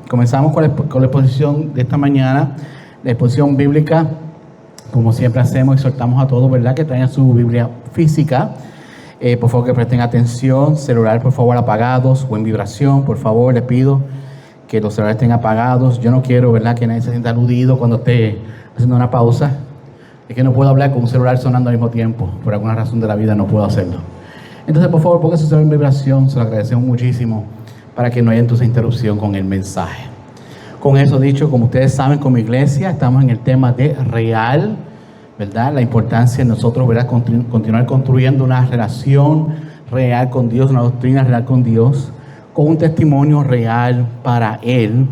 Comenzamos con la exposición de esta mañana, la exposición bíblica. Como siempre hacemos, exhortamos a todos, ¿verdad?, que traigan su Biblia física. Por favor, que presten atención. Celular, por favor, apagados o en vibración. Por favor, les pido que los celulares estén apagados. Yo no quiero, ¿verdad?, que nadie se sienta aludido cuando esté haciendo una pausa. Es que no puedo hablar con un celular sonando al mismo tiempo. Por alguna razón de la vida no puedo hacerlo. Entonces, por favor, ponga su celular en vibración. Se lo agradecemos muchísimo para que no haya entonces interrupción con el mensaje. Con eso dicho, como ustedes saben, como iglesia estamos en el tema de real, ¿verdad? La importancia de nosotros, ¿verdad?, continuar construyendo una relación real con Dios, una doctrina real con Dios, con un testimonio real para Él.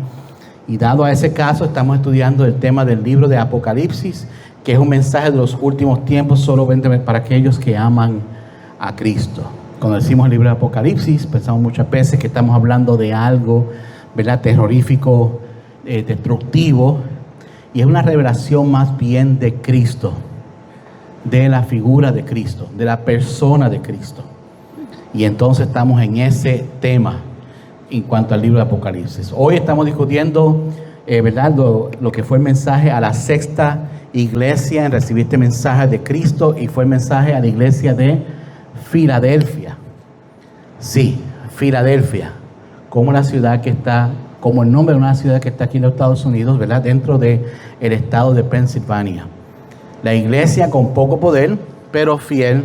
Y dado a ese caso, estamos estudiando el tema del libro de Apocalipsis, que es un mensaje de los últimos tiempos, solamente para aquellos que aman a Cristo. Cuando decimos el libro de Apocalipsis, pensamos muchas veces que estamos hablando de algo, ¿verdad?, terrorífico, destructivo, y es una revelación más bien de Cristo, de la figura de Cristo, de la persona de Cristo. Y entonces estamos en ese tema en cuanto al libro de Apocalipsis. Hoy estamos discutiendo, ¿verdad?, lo que fue el mensaje a la sexta iglesia en recibir este mensaje de Cristo, y fue el mensaje a la iglesia de Filadelfia. Sí, Filadelfia, como la ciudad que está, como el nombre de una ciudad que está aquí en los Estados Unidos, ¿verdad?, dentro del estado de Pensilvania. La iglesia con poco poder, pero fiel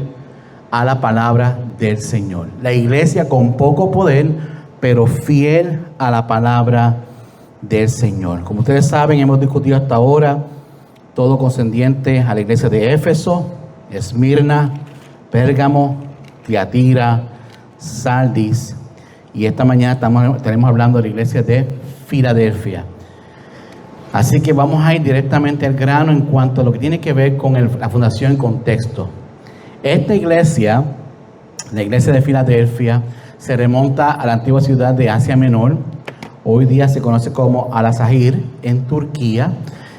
a la palabra del Señor. La iglesia con poco poder, pero fiel a la palabra del Señor. Como ustedes saben, hemos discutido hasta ahora todo concerniente a la iglesia de Éfeso, Esmirna, Pérgamo, Tiatira, Sardis, y esta mañana estaremos hablando de la iglesia de Filadelfia. Así que vamos a ir directamente al grano en cuanto a lo que tiene que ver con la fundación en contexto. Esta iglesia, la iglesia de Filadelfia, se remonta a la antigua ciudad de Asia Menor. Hoy día se conoce como Alasahir, en Turquía,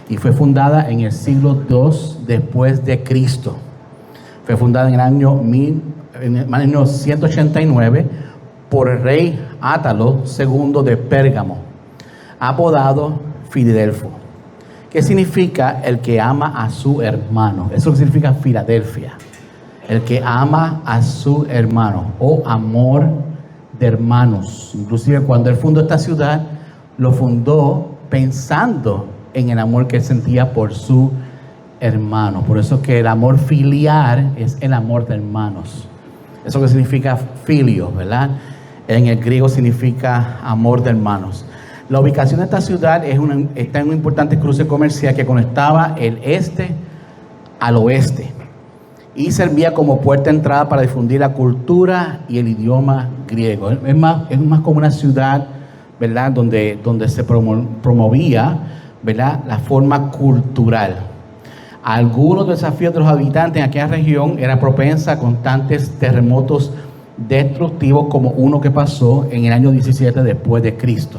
y fue fundada en el siglo II después de Cristo. Fue fundada en el año 189 por el rey Átalo II de Pérgamo, apodado Filadelfo, que significa el que ama a su hermano. Eso significa Filadelfia, el que ama a su hermano, o amor de hermanos. Inclusive cuando él fundó esta ciudad, lo fundó pensando en el amor que él sentía por su hermano. Por eso que el amor filial es el amor de hermanos. Eso que significa filio, ¿verdad? En el griego significa amor de hermanos. La ubicación de esta ciudad está en un importante cruce comercial que conectaba el este al oeste y servía como puerta de entrada para difundir la cultura y el idioma griego. Es más como una ciudad, ¿verdad?, donde se promovía, ¿verdad?, la forma cultural. Algunos desafíos de los habitantes en aquella región eran propensa a constantes terremotos destructivos, como uno que pasó en el año 17 después de Cristo.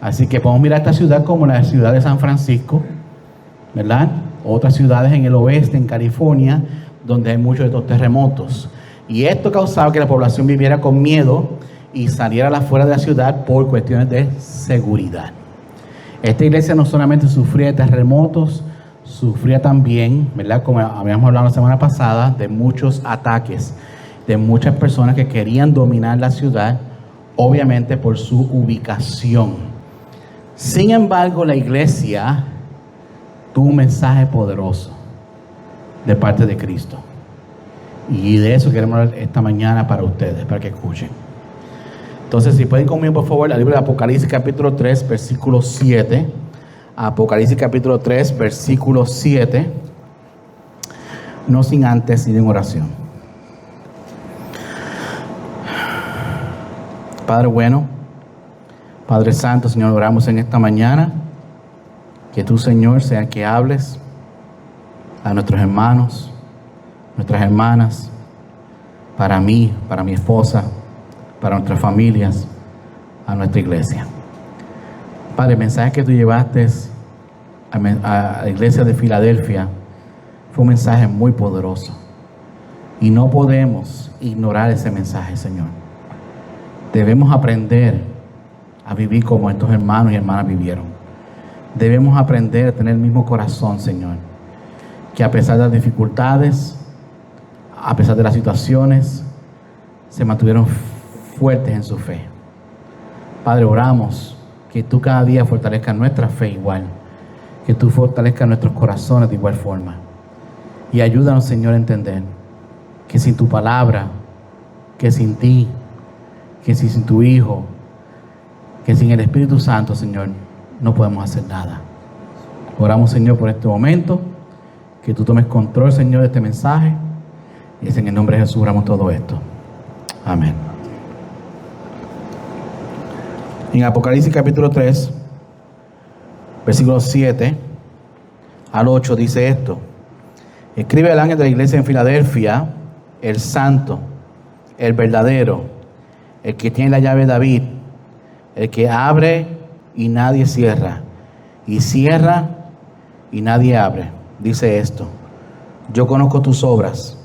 Así que podemos mirar esta ciudad como la ciudad de San Francisco, ¿verdad? Otras ciudades en el oeste, en California, donde hay muchos de estos terremotos. Y esto causaba que la población viviera con miedo y saliera afuera de la ciudad por cuestiones de seguridad. Esta iglesia no solamente sufría de terremotos, sufría también, ¿verdad?, como habíamos hablado la semana pasada, de muchos ataques, de muchas personas que querían dominar la ciudad, obviamente por su ubicación. Sin embargo, la iglesia tuvo un mensaje poderoso de parte de Cristo. Y de eso queremos hablar esta mañana para ustedes, para que escuchen. Entonces, si pueden conmigo, por favor, al libro de Apocalipsis capítulo 3, versículo 7. Apocalipsis capítulo 3, versículo 7. No sin antes ir en oración. Padre bueno, Padre santo, Señor, oramos en esta mañana que tú, Señor, sea el que hables a nuestros hermanos, nuestras hermanas, para mí, para mi esposa, para nuestras familias, a nuestra iglesia. Padre, el mensaje que tú llevaste a la iglesia de Filadelfia fue un mensaje muy poderoso, y no podemos ignorar ese mensaje, Señor. Debemos aprender a vivir como estos hermanos y hermanas vivieron. Debemos aprender a tener el mismo corazón, Señor, que a pesar de las dificultades, a pesar de las situaciones, se mantuvieron fuertes en su fe. Padre, oramos que tú cada día fortalezcas nuestra fe igual, que tú fortalezcas nuestros corazones de igual forma. Y ayúdanos, Señor, a entender que sin tu palabra, que sin ti, que sin tu Hijo, que sin el Espíritu Santo, Señor, no podemos hacer nada. Oramos, Señor, por este momento, que tú tomes control, Señor, de este mensaje. Y es en el nombre de Jesús oramos todo esto. Amén. En Apocalipsis capítulo 3, versículos 7 al 8 dice esto: escribe al ángel de la iglesia en Filadelfia, el santo, el verdadero, el que tiene la llave de David, el que abre y nadie cierra, y cierra y nadie abre. Dice esto: yo conozco tus obras,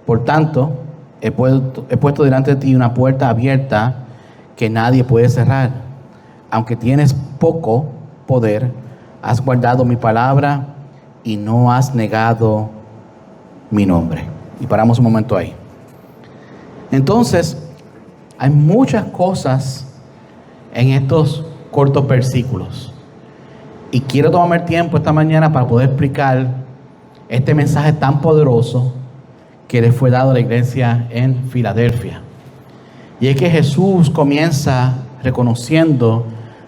por tanto he puesto delante de ti una puerta abierta que nadie puede cerrar. Aunque tienes poco poder, has guardado mi palabra y no has negado mi nombre. Y paramos un momento ahí. Entonces, hay muchas cosas en estos cortos versículos. Y quiero tomarme el tiempo esta mañana para poder explicar este mensaje tan poderoso que le fue dado a la iglesia en Filadelfia. Y es que Jesús comienza reconociendo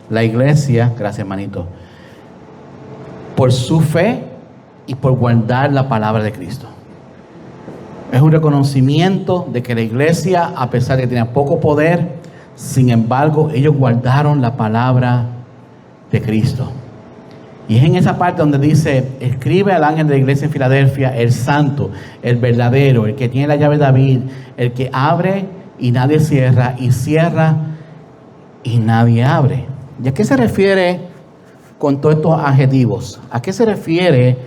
la iglesia, gracias hermanito, por su fe y por guardar la palabra de Cristo. Es un reconocimiento de que la iglesia, a pesar de que tenía poco poder, sin embargo, ellos guardaron la palabra de Cristo. Y es en esa parte donde dice: escribe al ángel de la iglesia en Filadelfia, el santo, el verdadero, el que tiene la llave de David, el que abre y nadie cierra, y cierra y nadie abre. ¿Y a qué se refiere con todos estos adjetivos? ¿A qué se refiere,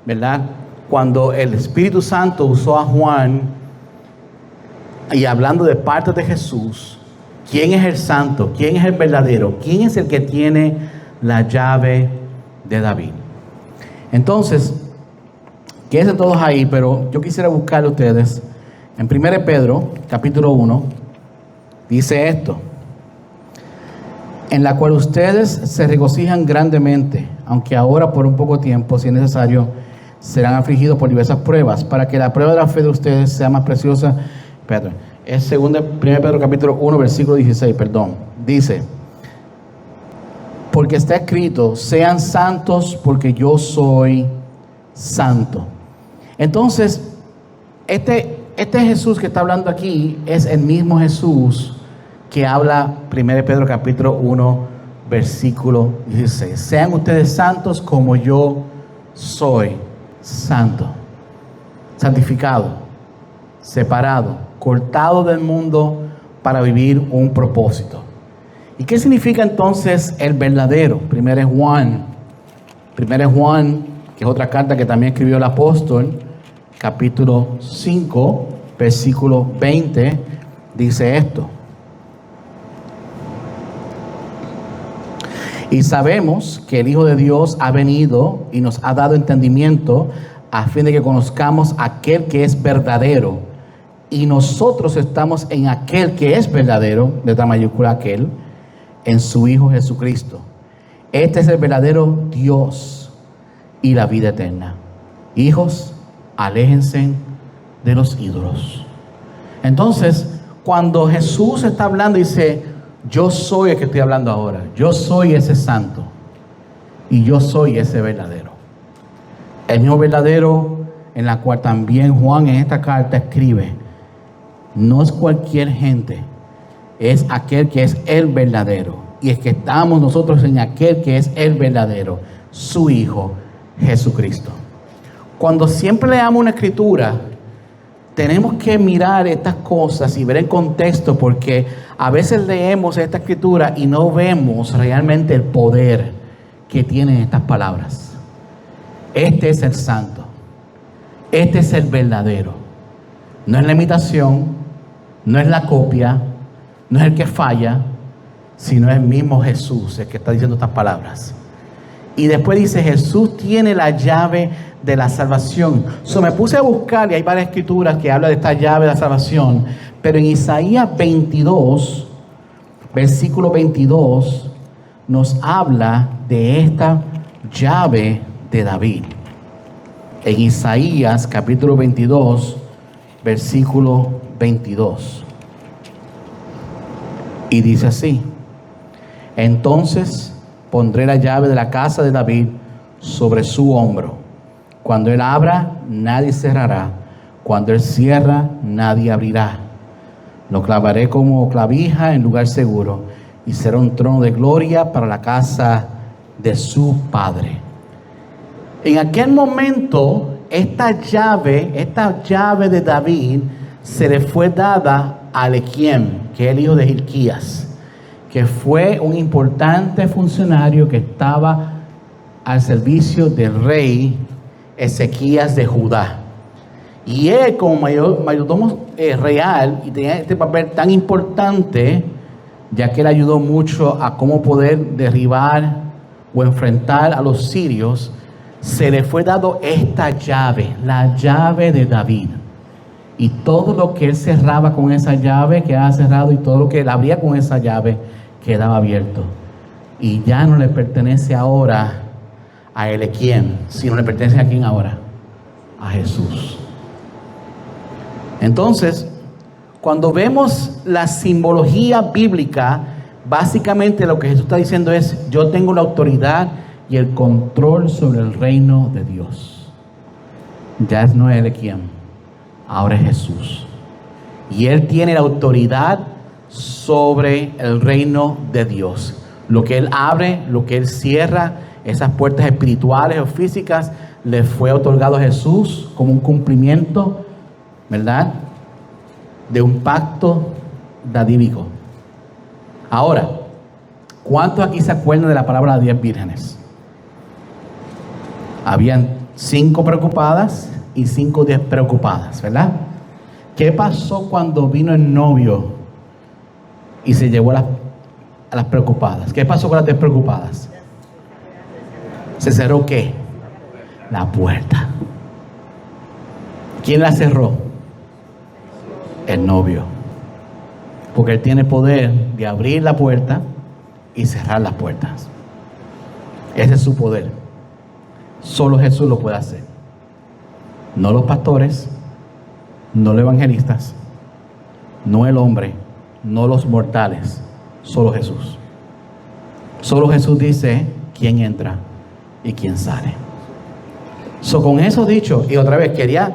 verdad, cuando el Espíritu Santo usó a Juan y hablando de parte de Jesús? ¿Quién es el santo? ¿Quién es el verdadero? ¿Quién es el que tiene la llave de David? Entonces, quédense todos ahí, pero yo quisiera buscarle a ustedes en 1 Pedro, capítulo 1, dice esto: en la cual ustedes se regocijan grandemente, aunque ahora por un poco tiempo, si es necesario, serán afligidos por diversas pruebas, para que la prueba de la fe de ustedes sea más preciosa. Pedro, es 1 Pedro capítulo 1, versículo 16, dice: porque está escrito, sean santos porque yo soy santo. Entonces, este Jesús que está hablando aquí es el mismo Jesús que habla 1 Pedro capítulo 1, versículo 16. Sean ustedes santos como yo soy santo. Santificado, separado, cortado del mundo para vivir un propósito. ¿Y qué significa entonces el verdadero? 1 Juan, que es otra carta que también escribió el apóstol, capítulo 5, versículo 20, dice esto: y sabemos que el Hijo de Dios ha venido y nos ha dado entendimiento a fin de que conozcamos aquel que es verdadero, y nosotros estamos en aquel que es verdadero, letra mayúscula aquel, en su Hijo Jesucristo. Este es el verdadero Dios y la vida eterna. Hijos, aléjense de los ídolos. Entonces, cuando Jesús está hablando, dice: yo soy el que estoy hablando ahora. Yo soy ese santo. Y yo soy ese verdadero. El mismo verdadero en la cual también Juan en esta carta escribe: no es cualquier gente, es aquel que es el verdadero. Y es que estamos nosotros en aquel que es el verdadero, su Hijo Jesucristo. Cuando siempre leamos una escritura, tenemos que mirar estas cosas y ver el contexto, porque a veces leemos esta escritura y no vemos realmente el poder que tienen estas palabras. Este es el santo. Este es el verdadero. No es la imitación, no es la copia, no es el que falla, sino el mismo Jesús el que está diciendo estas palabras. Y después dice, Jesús tiene la llave de la salvación. Me puse a buscar, y hay varias escrituras que hablan de esta llave de la salvación, pero en Isaías 22, versículo 22, nos habla de esta llave de David. En Isaías capítulo 22, versículo 22. Y dice así: entonces pondré la llave de la casa de David sobre su hombro. Cuando él abra, nadie cerrará. Cuando él cierra, nadie abrirá. Lo clavaré como clavija en lugar seguro, y será un trono de gloria para la casa de su padre. En aquel momento, esta llave de David se le fue dada a Ezequías, que es el hijo de Hilquías, que fue un importante funcionario que estaba al servicio del rey Ezequías de Judá. Y él, como mayordomo real, y tenía este papel tan importante, ya que él ayudó mucho a cómo poder derribar o enfrentar a los sirios, se le fue dado esta llave, la llave de David. Y todo lo que él cerraba con esa llave quedaba cerrado, y todo lo que él abría con esa llave quedaba abierto. Y ya no le pertenece ahora a Ezequías, sino le pertenece a quién ahora, a Jesús. Entonces, cuando vemos la simbología bíblica, básicamente lo que Jesús está diciendo es: yo tengo la autoridad y el control sobre el reino de Dios. Ya no es Ezequías, ahora es Jesús. Y Él tiene la autoridad sobre el reino de Dios. Lo que Él abre, lo que Él cierra, esas puertas espirituales o físicas, le fue otorgado a Jesús como un cumplimiento, ¿verdad?, de un pacto davídico. Ahora, ¿cuántos aquí se acuerdan de la palabra 10 vírgenes? Habían 5 preocupadas y 5 despreocupadas, ¿verdad? ¿Qué pasó cuando vino el novio y se llevó a las preocupadas? ¿Qué pasó con las despreocupadas? ¿Se cerró qué? La puerta. ¿Quién la cerró? El novio. Porque Él tiene poder de abrir la puerta y cerrar las puertas. Ese es su poder. Solo Jesús lo puede hacer. No los pastores, no los evangelistas, no el hombre, no los mortales. Solo Jesús. Solo Jesús dice quién entra y quién sale. Con eso dicho, y otra vez quería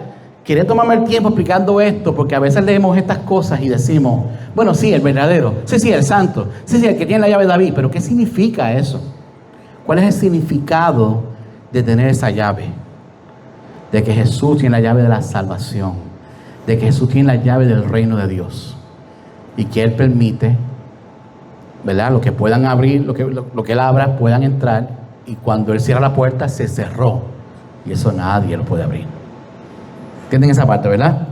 tomarme el tiempo explicando esto, porque a veces leemos estas cosas y decimos: bueno, sí, el verdadero, sí, el santo, sí, el que tiene la llave de David. Pero ¿qué significa eso? ¿Cuál es el significado de tener esa llave? De que Jesús tiene la llave de la salvación, de que Jesús tiene la llave del reino de Dios, y que Él permite, ¿verdad?, lo que puedan abrir, lo que Él abra, puedan entrar, y cuando Él cierra la puerta, se cerró, y eso nadie lo puede abrir. ¿Entienden esa parte, verdad?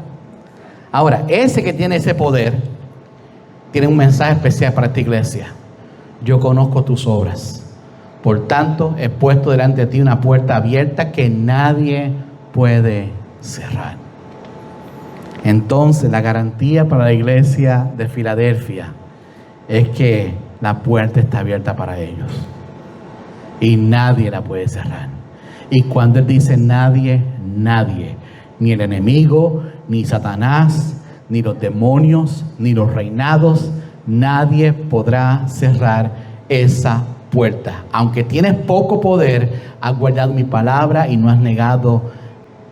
Ahora, ese que tiene ese poder tiene un mensaje especial para esta iglesia. Yo conozco tus obras, por tanto he puesto delante de ti una puerta abierta que nadie puede cerrar. Entonces, la garantía para la iglesia de Filadelfia es que la puerta está abierta para ellos y nadie la puede cerrar. Y cuando Él dice nadie, ni el enemigo, ni Satanás, ni los demonios, ni los reinados, nadie podrá cerrar esa puerta. Aunque tienes poco poder, has guardado mi palabra y no has negado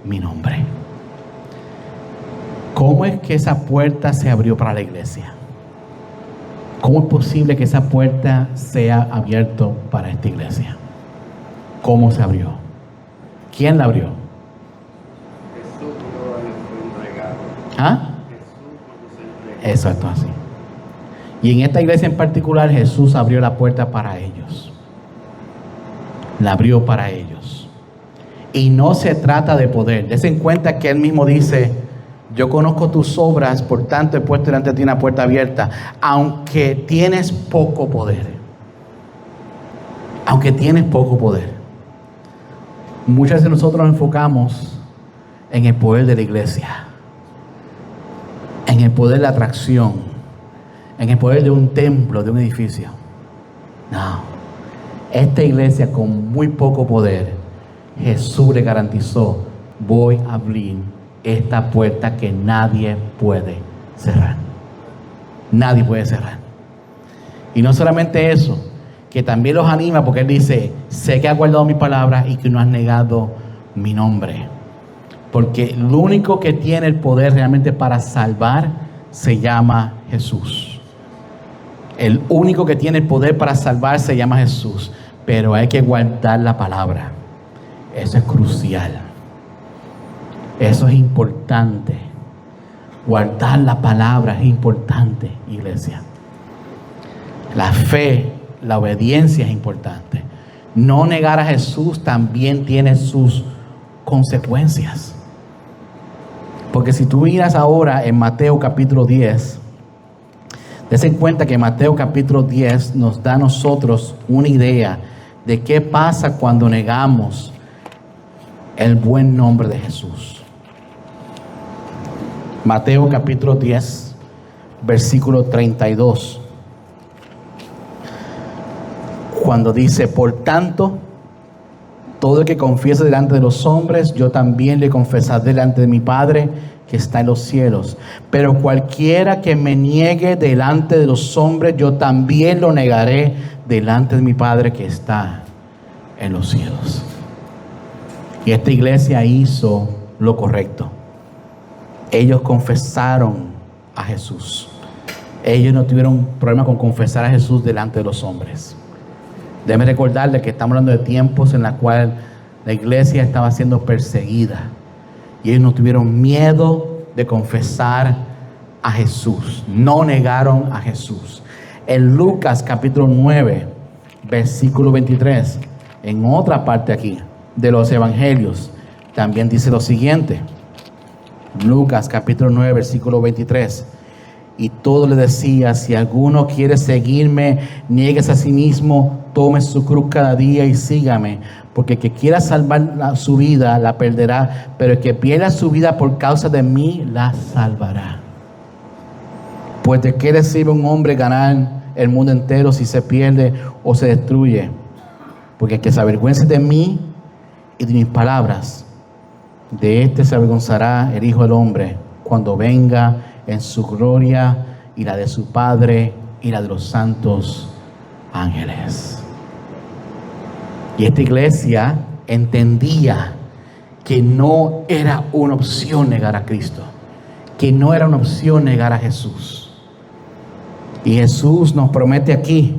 mi nombre. ¿Cómo es que esa puerta se abrió para la iglesia? ¿Cómo es posible que esa puerta sea abierta para esta iglesia? ¿Cómo se abrió? ¿Quién la abrió? ¿Ah? Eso es así. Y en esta iglesia en particular, Jesús abrió la puerta para ellos. La abrió para ellos. Y no se trata de poder. Desen cuenta que Él mismo dice: Yo conozco tus obras, por tanto he puesto delante de ti una puerta abierta, aunque tienes poco poder. Aunque tienes poco poder. Muchas de nosotros nos enfocamos en el poder de la iglesia, en el poder de la atracción, en el poder de un templo, de un edificio. No, esta iglesia con muy poco poder, Jesús le garantizó: voy a abrir esta puerta que nadie puede cerrar. Nadie puede cerrar. Y no solamente eso, que también los anima, porque Él dice: sé que has guardado mi palabra y que no has negado mi nombre. Porque el único que tiene el poder realmente para salvar se llama Jesús. El único que tiene el poder para salvar se llama Jesús. Pero hay que guardar la palabra. Eso es crucial. Eso es importante. Guardar la palabra es importante, iglesia. La fe, la obediencia es importante. No negar a Jesús también tiene sus consecuencias. Porque si tú miras ahora en Mateo capítulo 10, des en cuenta que Mateo capítulo 10 nos da a nosotros una idea de qué pasa cuando negamos el buen nombre de Jesús. Mateo capítulo 10, versículo 32. Cuando dice: por tanto, todo el que confiese delante de los hombres, yo también le confesaré delante de mi Padre que está en los cielos. Pero cualquiera que me niegue delante de los hombres, yo también lo negaré delante de mi Padre que está en los cielos. Y esta iglesia hizo lo correcto. Ellos confesaron a Jesús. Ellos no tuvieron problema con confesar a Jesús delante de los hombres. Déjeme recordarle que estamos hablando de tiempos en los cuales la iglesia estaba siendo perseguida. Y ellos no tuvieron miedo de confesar a Jesús. No negaron a Jesús. En Lucas capítulo 9, versículo 23, en otra parte aquí de los evangelios, también dice lo siguiente. Lucas capítulo 9, versículo 23. Y todo le decía: si alguno quiere seguirme, nieguese a sí mismo, tome su cruz cada día y sígame. Porque el que quiera salvar su vida, la perderá. Pero el que pierda su vida por causa de mí, la salvará. Pues de qué le sirve a un hombre ganar el mundo entero si se pierde o se destruye. Porque el que se avergüence de mí y de mis palabras, de este se avergonzará el Hijo del Hombre cuando venga en su gloria y la de su Padre y la de los santos ángeles. Y esta iglesia entendía que no era una opción negar a Cristo, que no era una opción negar a Jesús. Y Jesús nos promete aquí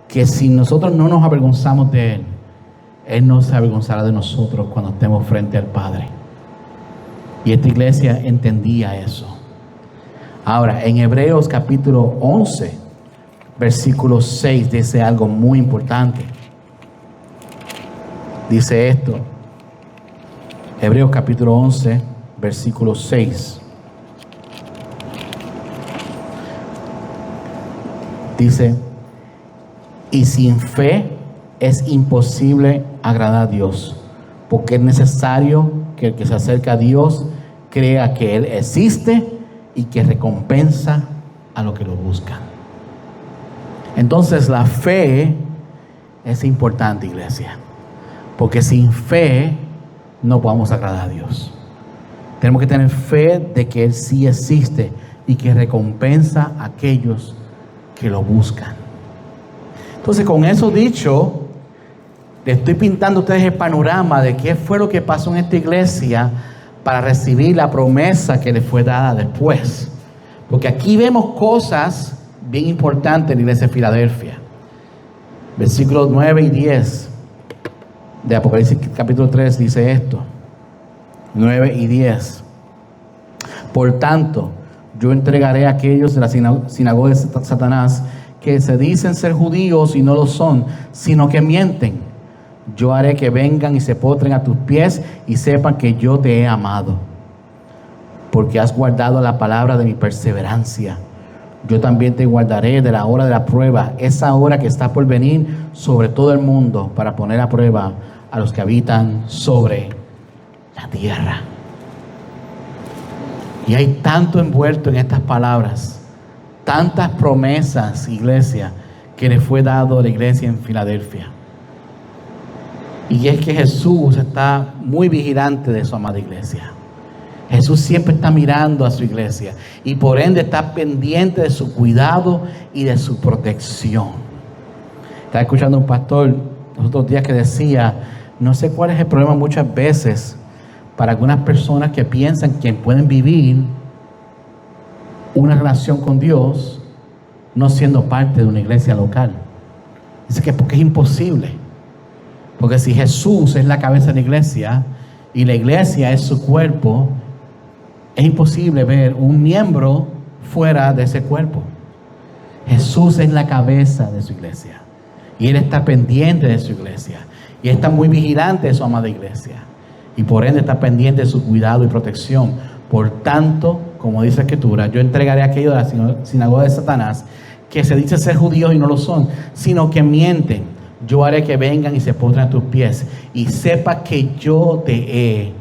que si nosotros no nos avergonzamos de Él, Él no se avergonzará de nosotros cuando estemos frente al Padre. Y esta iglesia entendía eso. Ahora, en Hebreos capítulo 11, versículo 6, dice algo muy importante. Dice esto. Hebreos capítulo 11, versículo 6. Dice: y sin fe es imposible agradar a Dios, porque es necesario que el que se acerca a Dios crea que Él existe y que recompensa a los que lo buscan. Entonces la fe es importante, iglesia, porque sin fe no podemos agradar a Dios. Tenemos que tener fe de que Él sí existe y que recompensa a aquellos que lo buscan. Entonces, con eso dicho, le estoy pintando a ustedes el panorama de qué fue lo que pasó en esta iglesia para recibir la promesa que le fue dada después. Porque aquí vemos cosas bien importantes en la iglesia de Filadelfia. Versículos 9 y 10 de Apocalipsis capítulo 3 dice esto. 9 y 10. Por tanto, yo entregaré a aquellos de la sinagoga de Satanás que se dicen ser judíos y no lo son, sino que mienten. Yo haré que vengan y se postren a tus pies y sepan que yo te he amado. porque has guardado la palabra de mi perseverancia. Yo también te guardaré de la hora de la prueba, esa hora que está por venir sobre todo el mundo, para poner a prueba a los que habitan sobre la tierra. Y hay tanto envuelto en estas palabras, tantas promesas, iglesia, que le fue dado a la iglesia en Filadelfia. Y es que Jesús está muy vigilante de su amada iglesia. Jesús siempre está mirando a su iglesia y por ende está pendiente de su cuidado y de su protección. Estaba escuchando a un pastor los otros días que decía, no sé cuál es el problema muchas veces para algunas personas que piensan que pueden vivir una relación con Dios no siendo parte de una iglesia local. Dice que porque es imposible. Porque si Jesús es la cabeza de la iglesia y la iglesia es su cuerpo, es imposible ver un miembro fuera de ese cuerpo. Jesús es la cabeza de su iglesia y Él está pendiente de su iglesia y está muy vigilante de su amada iglesia y por ende está pendiente de su cuidado y protección. Por tanto, como dice la Escritura, yo entregaré a aquellos de la sinagoga de Satanás que se dice ser judíos y no lo son, sino que mienten. Yo haré que vengan y se postren a tus pies y sepa que yo te he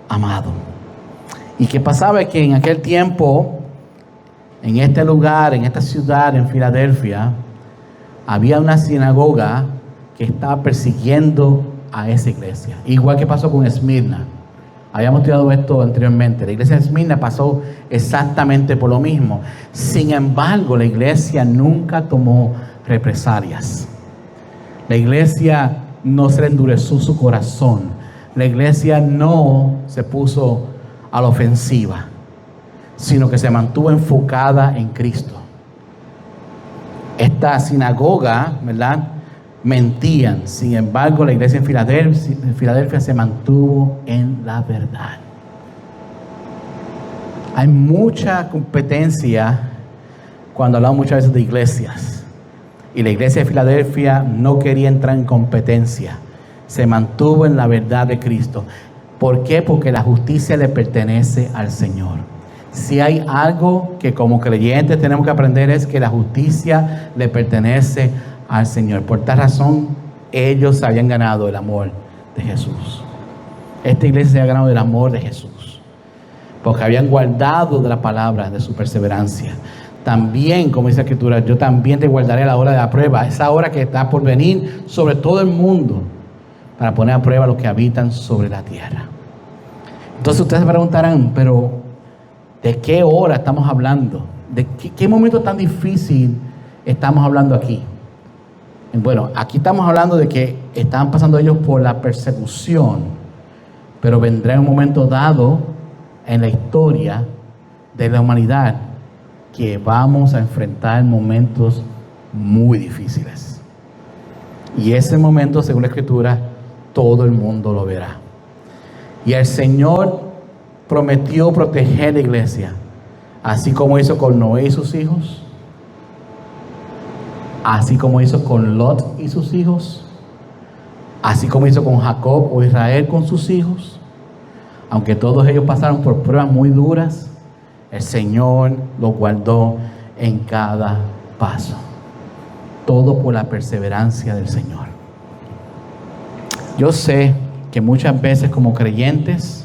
amado. Y que pasaba que en aquel tiempo, en este lugar, en esta ciudad, en Filadelfia, había una sinagoga que estaba persiguiendo a esa iglesia. Igual que pasó con Esmirna. Habíamos estudiado esto anteriormente. La iglesia de Esmirna pasó exactamente por lo mismo. Sin embargo, la iglesia nunca tomó represalias. La iglesia no se le endureció su corazón. La iglesia no se puso a la ofensiva, sino que se mantuvo enfocada en Cristo. Esta sinagoga, ¿verdad?, mentían. Sin embargo, la iglesia en Filadelfia se mantuvo en la verdad. Hay mucha competencia cuando hablamos muchas veces de iglesias. Y la iglesia de Filadelfia no quería entrar en competencia. Se mantuvo en la verdad de Cristo. ¿Por qué? Porque la justicia le pertenece al Señor. Si hay algo que como creyentes tenemos que aprender es que la justicia le pertenece al Señor. Por tal razón, ellos habían ganado el amor de Jesús. Esta iglesia se había ganado el amor de Jesús, porque habían guardado de la palabra, de su perseverancia. También, como dice la Escritura, yo también te guardaré a la hora de la prueba, esa hora que está por venir sobre todo el mundo, para poner a prueba a los que habitan sobre la tierra. Entonces ustedes se preguntarán, pero ¿de qué hora estamos hablando? ¿De qué momento tan difícil estamos hablando aquí? Bueno, aquí estamos hablando de que estaban pasando ellos por la persecución, pero vendrá un momento dado en la historia de la humanidad que vamos a enfrentar momentos muy difíciles. Y ese momento, según la Escritura, todo el mundo lo verá. Y el Señor prometió proteger la iglesia, así como hizo con Noé y sus hijos, así como hizo con Lot y sus hijos, así como hizo con Jacob o Israel con sus hijos. Aunque todos ellos pasaron por pruebas muy duras, el Señor los guardó en cada paso. Todo por la perseverancia del Señor. Yo sé que muchas veces como creyentes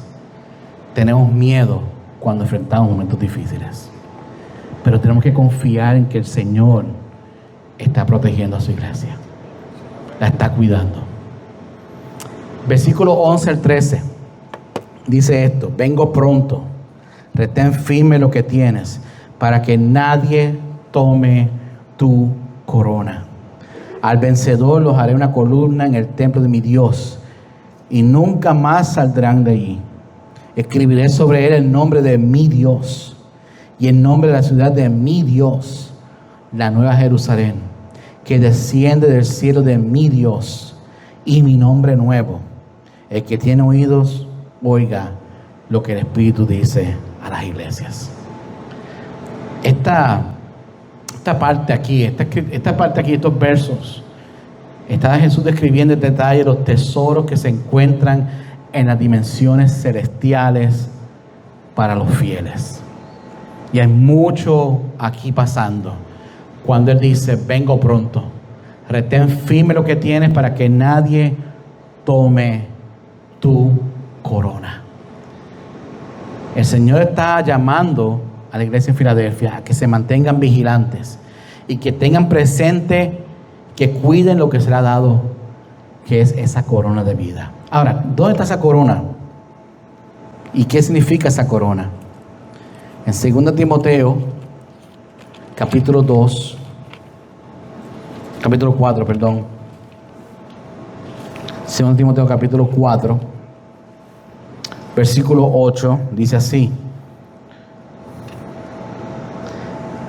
tenemos miedo cuando enfrentamos momentos difíciles, pero tenemos que confiar en que el Señor está protegiendo a su iglesia, la está cuidando. Versículo 11 al 13 dice esto: vengo pronto, retén firme lo que tienes, para que nadie tome tu corona. Al vencedor los haré una columna en el templo de mi Dios, y nunca más saldrán de allí. Escribiré sobre él el nombre de mi Dios y el nombre de la ciudad de mi Dios, la nueva Jerusalén, que desciende del cielo de mi Dios, y mi nombre nuevo. El que tiene oídos, oiga lo que el Espíritu dice a las iglesias. Esta parte aquí, estos versos, está Jesús describiendo en detalle los tesoros que se encuentran en las dimensiones celestiales para los fieles. Y hay mucho aquí pasando. Cuando Él dice, vengo pronto, retén firme lo que tienes para que nadie tome tu corona. El Señor está llamando a la iglesia en Filadelfia a que se mantengan vigilantes y que tengan presente, que cuiden lo que se le ha dado, que es esa corona de vida. Ahora, ¿dónde está esa corona? ¿Y qué significa esa corona? En 2 Timoteo, capítulo 4, perdón. 2 Timoteo, capítulo 4, versículo 8, dice así: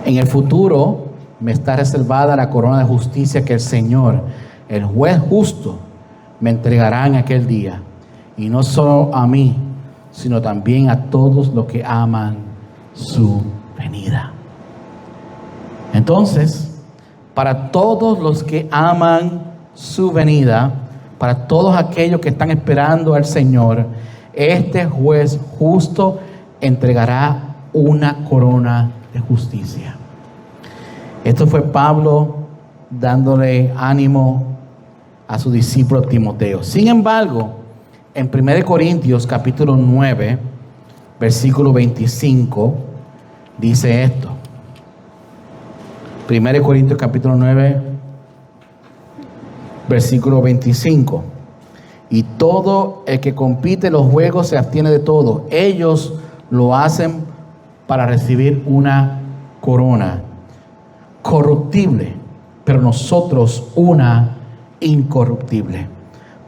en el futuro me está reservada la corona de justicia que el Señor, el juez justo, me entregará en aquel día, y no solo a mí, sino también a todos los que aman su venida. Entonces, para todos los que aman su venida, para todos aquellos que están esperando al Señor, este juez justo entregará una corona de justicia. Esto fue Pablo dándole ánimo a su discípulo Timoteo. Sin embargo, en 1 Corintios capítulo 9, versículo 25, dice esto. 1 Corintios capítulo 9, versículo 25. Y todo el que compite en los juegos se abstiene de todo. Ellos lo hacen para recibir una corona corruptible, pero nosotros una incorruptible.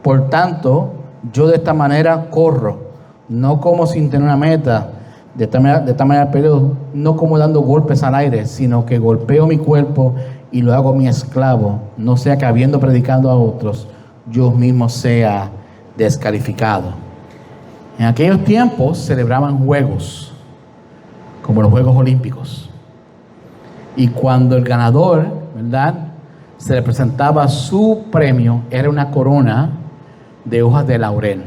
Por tanto, yo de esta manera corro, no como sin tener una meta, de esta manera peleo, no como dando golpes al aire, sino que golpeo mi cuerpo y lo hago mi esclavo, no sea que habiendo predicado a otros, yo mismo sea descalificado. En aquellos tiempos celebraban juegos, como los Juegos Olímpicos. Y cuando el ganador, ¿verdad?, se le presentaba su premio, era una corona de hojas de laurel.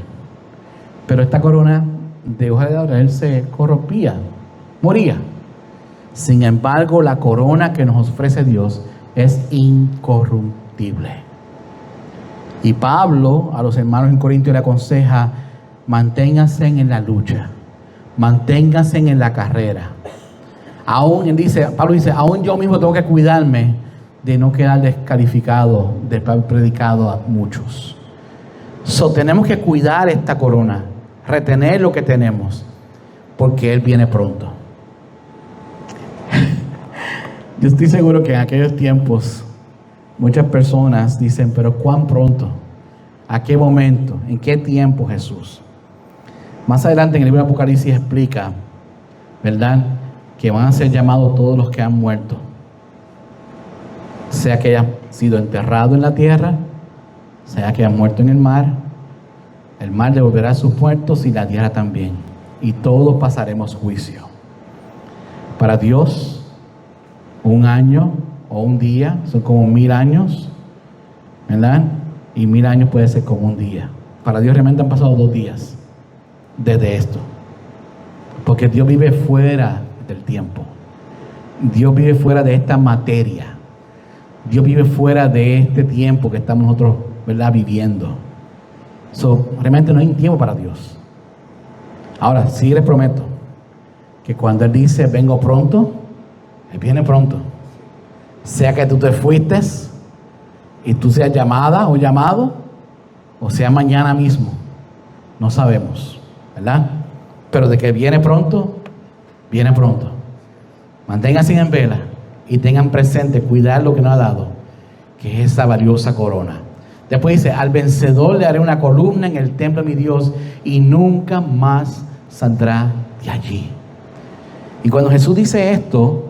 Pero esta corona de hojas de laurel se corrompía, moría. Sin embargo, la corona que nos ofrece Dios es incorruptible. Y Pablo a los hermanos en Corinto le aconseja: manténganse en la lucha, manténganse en la carrera. Pablo dice, aún yo mismo tengo que cuidarme de no quedar descalificado de haber predicado a muchos. Tenemos que cuidar esta corona, retener lo que tenemos, porque Él viene pronto. Yo estoy seguro que en aquellos tiempos muchas personas dicen, pero ¿cuán pronto? ¿A qué momento? ¿En qué tiempo, Jesús? Más adelante en el libro de Apocalipsis explica, ¿verdad?, que van a ser llamados todos los que han muerto, sea que hayan sido enterrados en la tierra, sea que hayan muerto en el mar devolverá a sus muertos y la tierra también, y todos pasaremos juicio. Para Dios, un año o un día son como 1000 años, ¿verdad? Y 1000 años puede ser como un día. Para Dios realmente han pasado 2 días desde esto, porque Dios vive fuera del tiempo. Dios vive fuera de esta materia. Dios vive fuera de este tiempo que estamos nosotros, ¿verdad?, viviendo. Realmente no hay tiempo para Dios. Ahora, sí les prometo que cuando Él dice vengo pronto, Él viene pronto. Sea que tú te fuiste y tú seas llamada o llamado, o sea mañana mismo, no sabemos, ¿verdad? Pero de que viene pronto, viene pronto. Manténganse en vela y tengan presente cuidar lo que nos ha dado, que es esa valiosa corona. Después dice, al vencedor le haré una columna en el templo de mi Dios y nunca más saldrá de allí. Y cuando Jesús dice esto,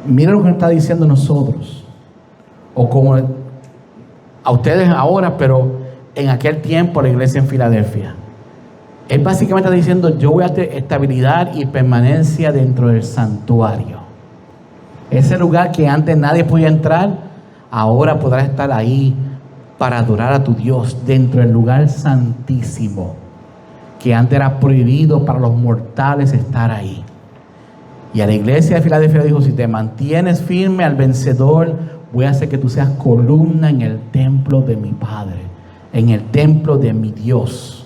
miren lo que está diciendo a nosotros, o como a ustedes ahora, pero en aquel tiempo la iglesia en Filadelfia. Él básicamente está diciendo, yo voy a tener estabilidad y permanencia dentro del santuario. Ese lugar que antes nadie podía entrar, ahora podrás estar ahí para adorar a tu Dios dentro del lugar santísimo, que que antes era prohibido para los mortales estar ahí. Y a la iglesia de Filadelfia dijo: si te mantienes firme al vencedor, voy a hacer que tú seas columna en el templo de mi Padre, en el templo de mi Dios.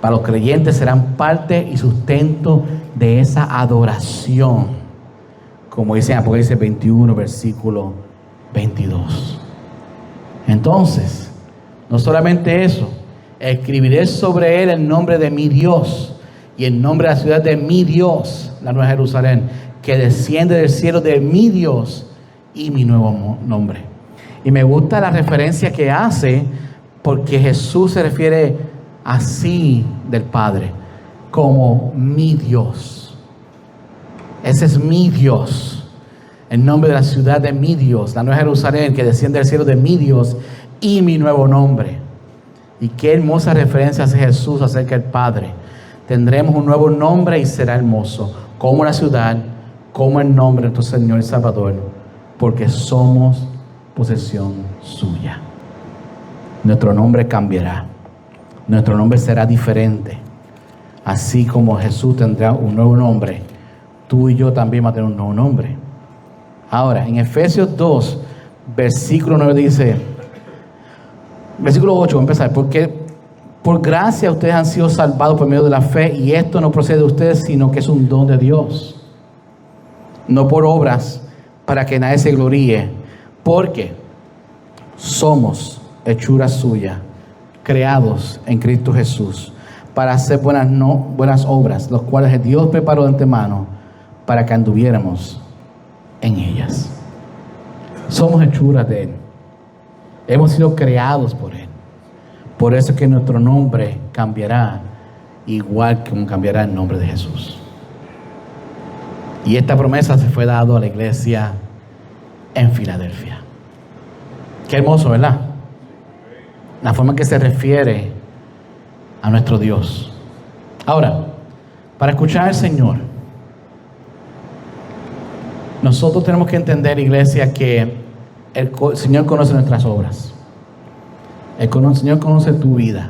Para los creyentes serán parte y sustento de esa adoración, como dice en Apocalipsis 21, versículo 22. Entonces, no solamente eso, escribiré sobre él el nombre de mi Dios y el nombre de la ciudad de mi Dios, la Nueva Jerusalén, que desciende del cielo de mi Dios, y mi nuevo nombre. Y me gusta la referencia que hace, porque Jesús se refiere así del Padre, como mi Dios. Ese es mi Dios, el nombre de la ciudad de mi Dios, la Nueva Jerusalén, que desciende del cielo de mi Dios, y mi nuevo nombre. Y qué hermosa referencia hace Jesús acerca del Padre. Tendremos un nuevo nombre y será hermoso, como la ciudad, como el nombre de nuestro Señor y Salvador, porque somos posesión suya. Nuestro nombre cambiará, nuestro nombre será diferente. Así como Jesús tendrá un nuevo nombre, tú y yo también vamos a tener un nuevo nombre. Ahora, en Efesios 2, versículo 9 dice, versículo 8, voy a empezar: porque por gracia ustedes han sido salvados por medio de la fe, y esto no procede de ustedes, sino que es un don de Dios, no por obras, para que nadie se gloríe, porque somos hechura suya, creados en Cristo Jesús, para hacer buenas obras, los cuales Dios preparó de antemano para que anduviéramos en ellas. Somos hechuras de Él. Hemos sido creados por Él. Por eso es que nuestro nombre cambiará, igual como cambiará el nombre de Jesús. Y esta promesa se fue dada a la iglesia en Filadelfia. Qué hermoso, ¿verdad? La forma en que se refiere a nuestro Dios. Ahora, para escuchar al Señor, nosotros tenemos que entender, iglesia, que el Señor conoce nuestras obras. El Señor conoce tu vida.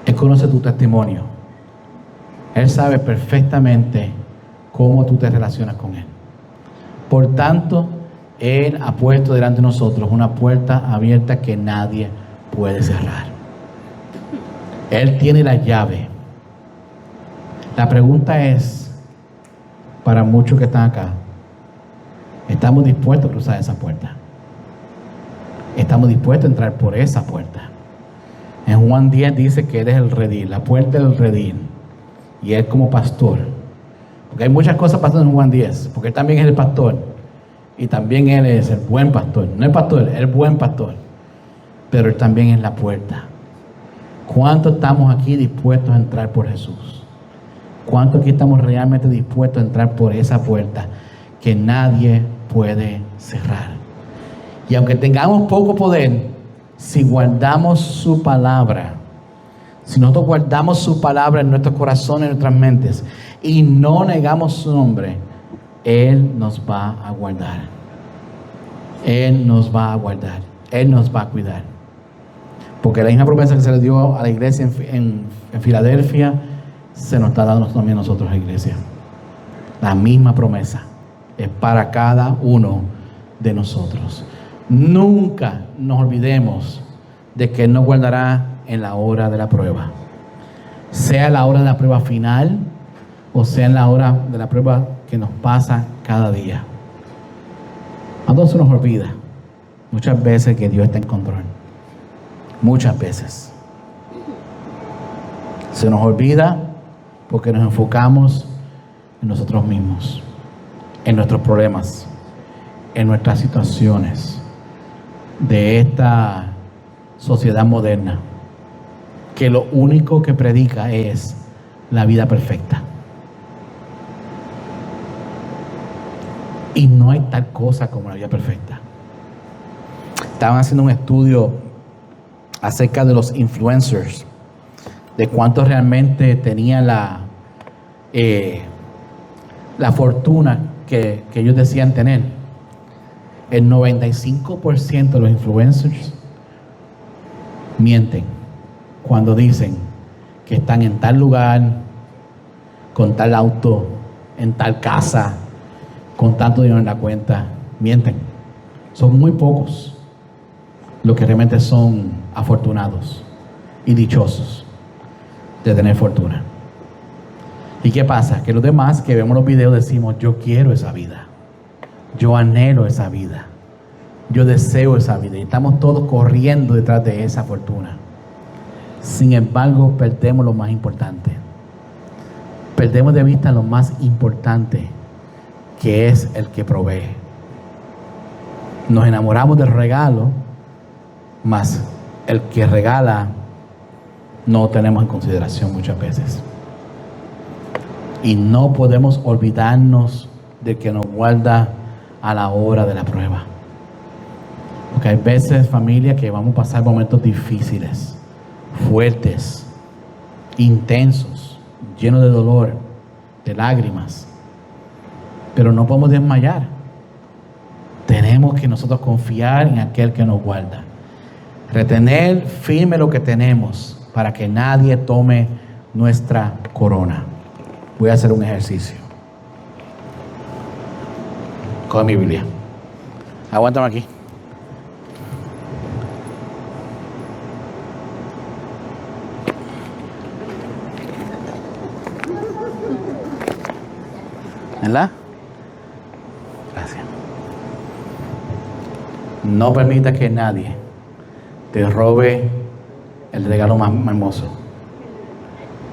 Él conoce tu testimonio. Él sabe perfectamente cómo tú te relacionas con Él. Por tanto, Él ha puesto delante de nosotros una puerta abierta que nadie puede cerrar. Él tiene la llave. La pregunta es, para muchos que están acá, ¿estamos dispuestos a cruzar esa puerta? ¿Estamos dispuestos a entrar por esa puerta? En Juan 10 dice que Él es el redil, la puerta del redil, y Él como pastor. Porque hay muchas cosas pasando en Juan 10, porque Él también es el pastor, y también Él es el buen pastor. No el pastor, el buen pastor, pero Él también es la puerta. ¿Cuántos estamos aquí dispuestos a entrar por Jesús? ¿Cuántos aquí estamos realmente dispuestos a entrar por esa puerta que nadie puede cerrar? Y aunque tengamos poco poder, si guardamos su palabra, si nosotros guardamos su palabra en nuestros corazones, en nuestras mentes, y no negamos su nombre, Él nos va a guardar. Él nos va a guardar. Él nos va a cuidar. Porque la misma promesa que se le dio a la iglesia en Filadelfia, se nos está dando también a nosotros, la iglesia. La misma promesa es para cada uno de nosotros. Nunca nos olvidemos de que Él nos guardará en la hora de la prueba. Sea la hora de la prueba final, o sea en la hora de la prueba que nos pasa cada día. A todos se nos olvida muchas veces que Dios está en control. Muchas veces. Se nos olvida porque nos enfocamos en nosotros mismos, en nuestros problemas, en nuestras situaciones de esta sociedad moderna, que lo único que predica es la vida perfecta. Y no hay tal cosa como la vida perfecta. Estaban haciendo un estudio acerca de los influencers, de cuántos realmente tenían la fortuna que ellos decían tener. El 95% de los influencers mienten cuando dicen que están en tal lugar, con tal auto, en tal casa, con tanto dinero en la cuenta. Mienten. Son muy pocos los que realmente son afortunados y dichosos de tener fortuna. ¿Y qué pasa? Que los demás que vemos los videos decimos, yo quiero esa vida, yo anhelo esa vida, yo deseo esa vida, y estamos todos corriendo detrás de esa fortuna. Sin embargo, perdemos lo más importante. Perdemos de vista lo más importante, que es el que provee. Nos enamoramos del regalo, mas el que regala no lo tenemos en consideración muchas veces. Y no podemos olvidarnos de que nos guarda a la hora de la prueba. Porque hay veces, familia, que vamos a pasar momentos difíciles, fuertes, intensos, llenos de dolor, de lágrimas. Pero no podemos desmayar. Tenemos que nosotros confiar en aquel que nos guarda. Retener firme lo que tenemos para que nadie tome nuestra corona. Voy a hacer un ejercicio. Coge mi Biblia. Aguántame aquí. ¿Verdad? Gracias. No permita que nadie te robe el regalo más hermoso.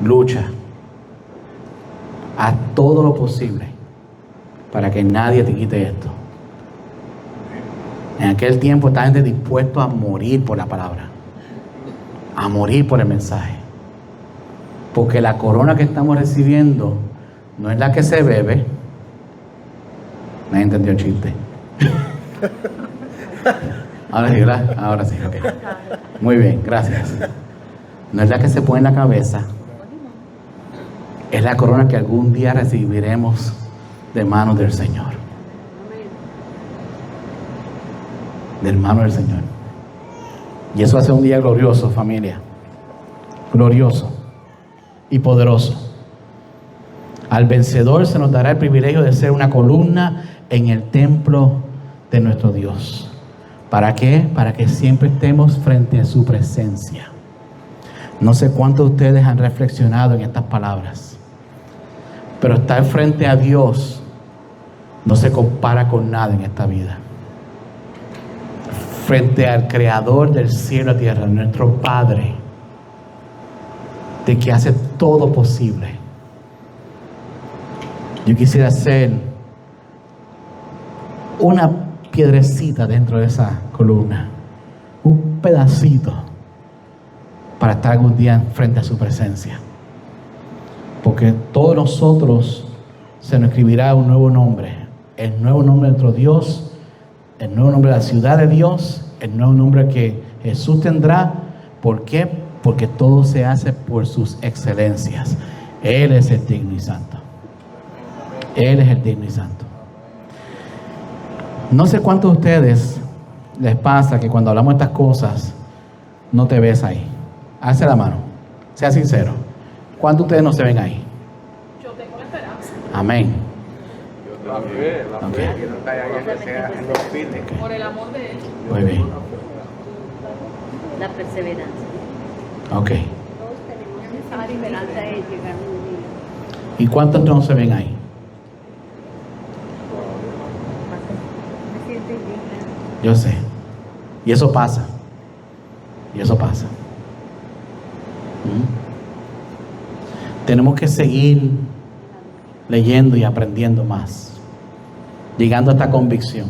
Lucha. Haz todo lo posible para que nadie te quite esto. En aquel tiempo esta gente dispuesta a morir por la palabra, a morir por el mensaje. Porque la corona que estamos recibiendo no es la que se bebe. ¿Me entendió el chiste? Ahora sí, ¿verdad? Ahora sí, ok. Muy bien, gracias. No es la que se pone en la cabeza. Es la corona que algún día recibiremos de manos del Señor. Del mano del Señor. Y eso hace un día glorioso, familia. Glorioso y poderoso. Al vencedor se nos dará el privilegio de ser una columna en el templo de nuestro Dios. ¿Para qué? Para que siempre estemos frente a su presencia. No sé cuántos de ustedes han reflexionado en estas palabras. Pero estar frente a Dios no se compara con nada en esta vida. Frente al Creador del cielo y la tierra, nuestro Padre, de que hace todo posible. Yo quisiera ser una piedrecita dentro de esa columna, un pedacito, para estar algún día frente a su presencia. Porque todos nosotros se nos escribirá un nuevo nombre. El nuevo nombre de nuestro Dios, el nuevo nombre de la ciudad de Dios, el nuevo nombre que Jesús tendrá. ¿Por qué? Porque todo se hace por sus excelencias. Él es el digno y santo. Él es el digno y santo. No sé cuántos de ustedes les pasa que cuando hablamos de estas cosas no te ves ahí. Alce la mano. Sea sincero. ¿Cuántos de ustedes no se ven ahí? Yo tengo la esperanza. Amén. Yo también, la fe que no está ahí, que sea en los fines. Por el amor de Él. Muy bien. La perseverancia. Ok. Todos tenemos esa esperanza de llegar un día. ¿Y cuántos no se ven ahí? Me siento indigna. Yo sé. Y eso pasa. Y eso pasa. Tenemos que seguir leyendo y aprendiendo más, llegando a esta convicción.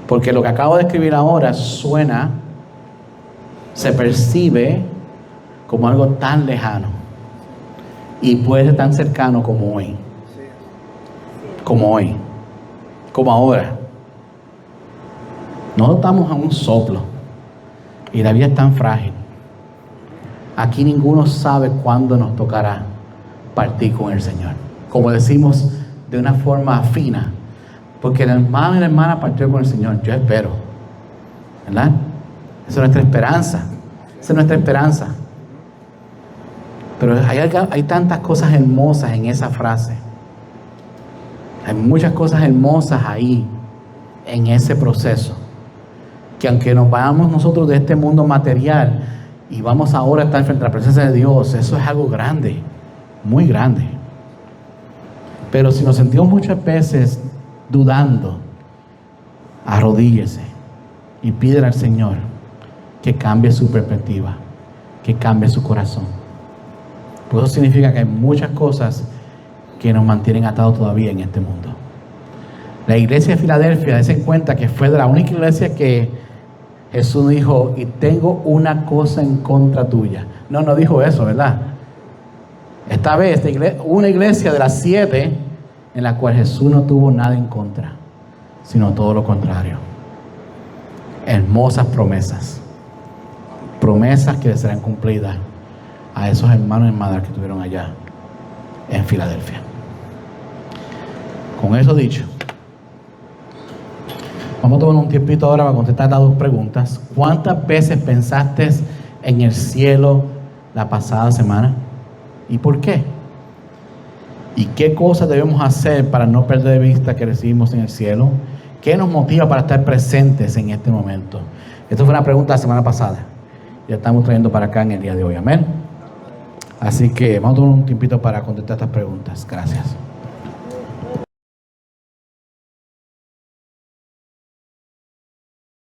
Porque lo que acabo de escribir ahora suena, se percibe como algo tan lejano y puede ser tan cercano como hoy. Como hoy. Como ahora. Nosotros estamos a un soplo y la vida es tan frágil. Aquí ninguno sabe cuándo nos tocará partir con el Señor. Como decimos de una forma fina, porque el hermano y la hermana partió con el Señor. Yo espero, ¿verdad? Esa es nuestra esperanza. Esa es nuestra esperanza. Pero hay tantas cosas hermosas en esa frase. Hay muchas cosas hermosas ahí, en ese proceso. Que aunque nos vayamos nosotros de este mundo material y vamos ahora a estar frente a la presencia de Dios, eso es algo grande, muy grande. Pero si nos sentimos muchas veces dudando, arrodíllese y pídele al Señor que cambie su perspectiva, que cambie su corazón. Pues eso significa que hay muchas cosas que nos mantienen atados todavía en este mundo. La iglesia de Filadelfia, dense en cuenta que fue de la única iglesia que Jesús dijo, y tengo una cosa en contra tuya. No dijo eso, ¿verdad? Esta vez, una iglesia de las 7 en la cual Jesús no tuvo nada en contra, sino todo lo contrario. Hermosas promesas. Promesas que serán cumplidas a esos hermanos y hermanas que tuvieron allá en Filadelfia. Con eso dicho, vamos a tomar un tiempito ahora para contestar las 2 preguntas. ¿Cuántas veces pensaste en el cielo la pasada semana? ¿Y por qué? ¿Y qué cosas debemos hacer para no perder de vista que recibimos en el cielo? ¿Qué nos motiva para estar presentes en este momento? Esta fue una pregunta la semana pasada. Ya estamos trayendo para acá en el día de hoy. Amén. Así que vamos a tomar un tiempito para contestar estas preguntas. Gracias.